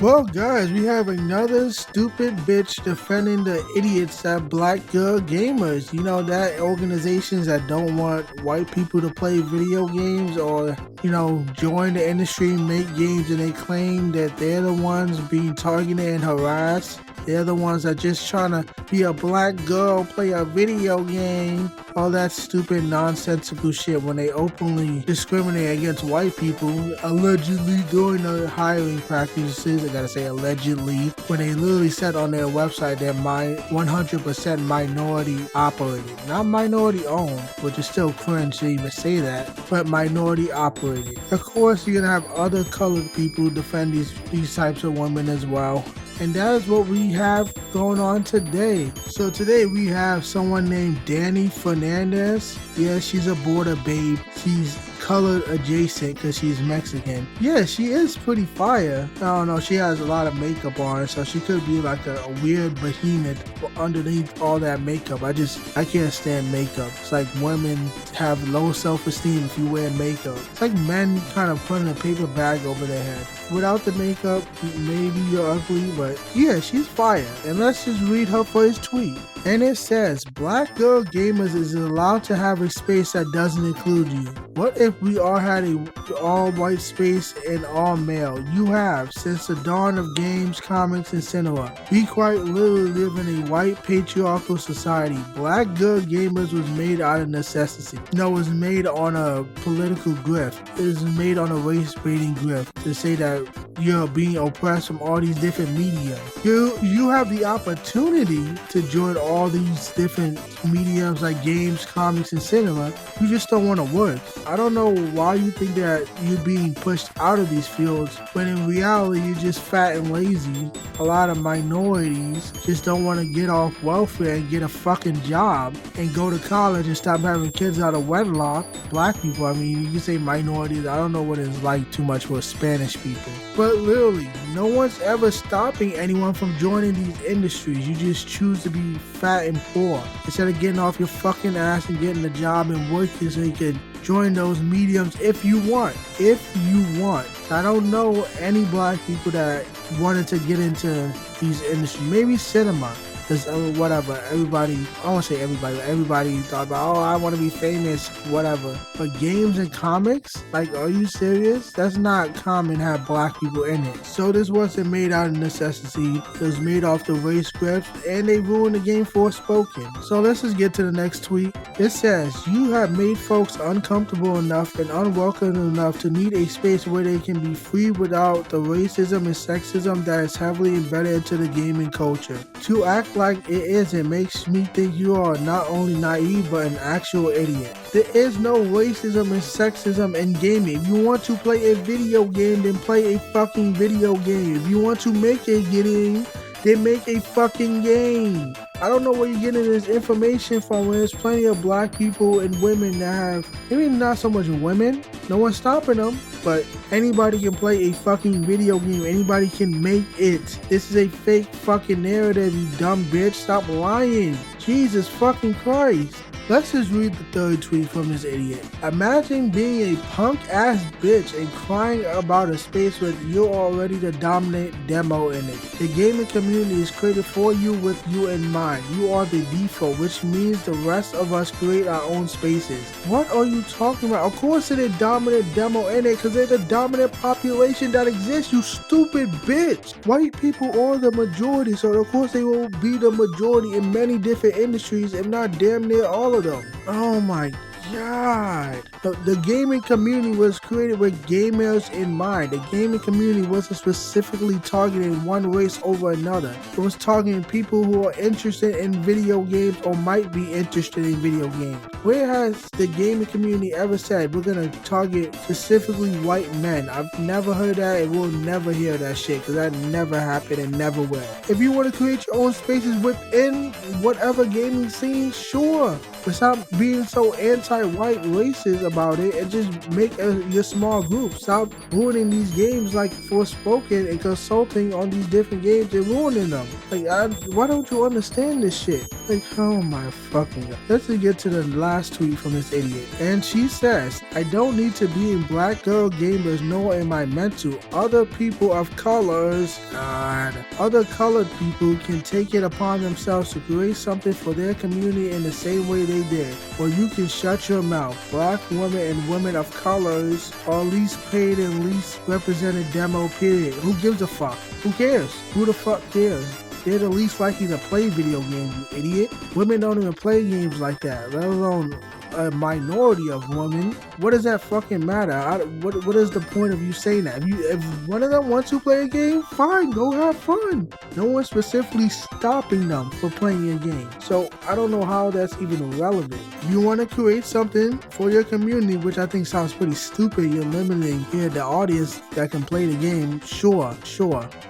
Well, guys, we have another stupid bitch defending the idiots at Black Girl Gamers. You know, that organizations that don't want white people to play video games or, join the industry, make games, and they claim that they're the ones being targeted and harassed. They're the ones that just trying to be a black girl, play a video game. All that stupid nonsensical shit when they openly discriminate against white people, allegedly during the hiring practices. I gotta say allegedly, when they literally said on their website they're 100% minority operated. Not minority owned, which is still cringe to even say that, but minority operated. Of course, you're gonna have other colored people defend these types of women as well. And that is what we have going on today. So today we have someone named Danny Fernandez. Yeah, she's a border babe. She's colored adjacent because she's Mexican. Yeah, she is pretty fire. I don't know, she has a lot of makeup on, so she could be like a weird behemoth underneath all that makeup. I can't stand makeup. It's like women have low self-esteem if you wear makeup. It's like men kind of putting a paper bag over their head. Without the makeup, maybe you're ugly, but yeah, she's fire. And let's just read her first tweet. And it says, Black Girl Gamers is allowed to have a space that doesn't include you. What if we all had a all-white space and all-male? You have, since the dawn of games, comics, and cinema. We quite literally live in a white patriarchal society. Black Girl Gamers was made out of necessity. No, it was made on a political grift. It was made on a race-baiting grift to say that you're being oppressed from all these different media. You have the opportunity to join all these different mediums like games, comics, and cinema. You just don't want to work. I don't know why you think that you're being pushed out of these fields when in reality you're just fat and lazy. A lot of minorities just don't want to get off welfare and get a fucking job and go to college and stop having kids out of wedlock. Black people, I mean, you can say minorities. I don't know what it's like too much for Spanish people. But literally, no one's ever stopping anyone from joining these industries. You just choose to be fat and poor instead of getting off your fucking ass and getting a job and working so you can join those mediums if you want. If you want. I don't know any black people that wanted to get into these industries. Maybe cinema. Because whatever, everybody thought about, I want to be famous, whatever. But games and comics, like, are you serious? That's not common to have black people in it. So this wasn't made out of necessity. It was made off the race script, and they ruined the game Forspoken. So let's just get to the next tweet. It says, you have made folks uncomfortable enough and unwelcome enough to need a space where they can be free without the racism and sexism that is heavily embedded into the gaming culture. To act like it isn't makes me think you are not only naive but an actual idiot. There is no racism and sexism in gaming. If you want to play a video game, then play a fucking video game. If you want to make a game, then make a fucking game. I don't know where you're getting this information from when there's plenty of black people and women that have, maybe not so much women, no one's stopping them, but anybody can play a fucking video game. Anybody can make it. This is a fake fucking narrative, you dumb bitch. Stop lying. Jesus fucking Christ. Let's just read the third tweet from this idiot. Imagine being a punk ass bitch and crying about a space where you're already the dominant demo in it. The gaming community is created for you with you in mind. You are the default, which means the rest of us create our own spaces. What are you talking about? Of course they're the dominant demo in it because they're the dominant population that exists, you stupid bitch. White people are the majority, so of course they will be the majority in many different industries, if not damn near all of them. Oh my God. The gaming community was created with gamers in mind. The gaming community wasn't specifically targeting one race over another. It was targeting people who are interested in video games or might be interested in video games. Where has the gaming community ever said we're going to target specifically white men? I've never heard that and we'll never hear that shit because that never happened and never will. If you want to create your own spaces within whatever gaming scene, sure. But stop being so anti-white racist about it and just make your small group. Stop ruining these games like Forspoken and consulting on these different games and ruining them. Like, why don't you understand this shit? Like, oh my fucking god. Let's get to the last tweet from this idiot. And she says, I don't need to be in black girl gamers, nor am I meant to. Other people of colors, other colored people can take it upon themselves to create something for their community in the same way they did. Or you can shut your mouth. Black women and women of colors are least paid and least represented demo, period. Who gives a fuck? Who cares? Who the fuck cares? They're the least likely to play video games, you idiot. Women don't even play games like that, let alone a minority of women. What does that fucking matter? What is the point of you saying that? If one of them wants to play a game, fine, go have fun. No one's specifically stopping them from playing a game. So I don't know how that's even relevant. If you want to create something for your community, which I think sounds pretty stupid, you're limiting here the audience that can play the game. Sure.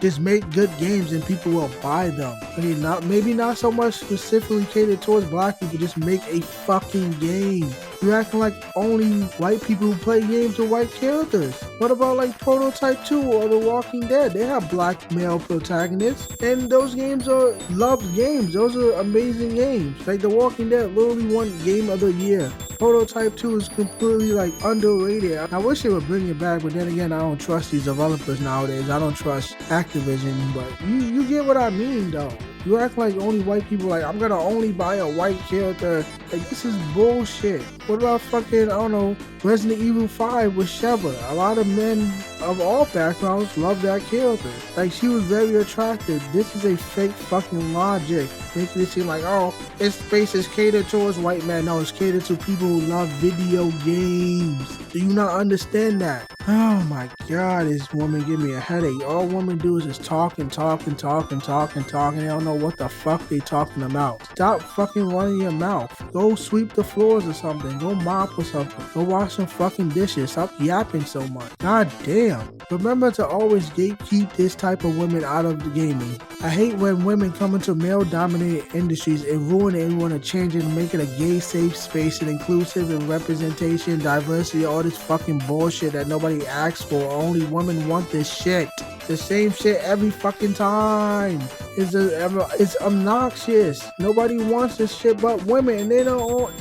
Just make good games and people will buy them. Okay, maybe not so much specifically catered towards black people, just make a fucking game. You're acting like only white people who play games with white characters. What about like Prototype 2 or The Walking Dead? They have black male protagonists, and those games are loved games. Those are amazing games. Like The Walking Dead literally won Game of the Year. Prototype 2 is completely like underrated. I wish they would bring it back, but then again, I don't trust these developers nowadays. I don't trust Activision, but you get what I mean though. You act like only white people, like, I'm gonna only buy a white character. Like, this is bullshit. What about fucking, I don't know, Resident Evil 5 with Sheva? A lot of men of all backgrounds love that character. Like, she was very attractive. This is a fake fucking logic. Making it seem like, oh, its space is catered towards white men. No, it's catered to people who love video games. Do you not understand that? Oh my god, this woman give me a headache. All women do is just talk. They don't know what the fuck they talking about. Stop fucking running your mouth. Go sweep the floors or something. Go mop or something. Go wash some fucking dishes. Stop yapping so much. God damn. Remember to always gatekeep this type of women out of the gaming. I hate when women come into male-dominated industries and ruin it and want to change it and make it a gay safe space and inclusive and representation, diversity, all this fucking bullshit that nobody asked for. Only women want this shit. The same shit every fucking time. It's obnoxious. Nobody wants this shit but women, and they don't,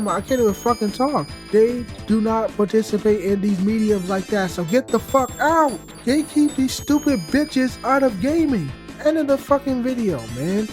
I can't even fucking talk. They do not participate in these mediums like that, so get the fuck out. Gatekeep these stupid bitches out of gaming. End of the fucking video, man.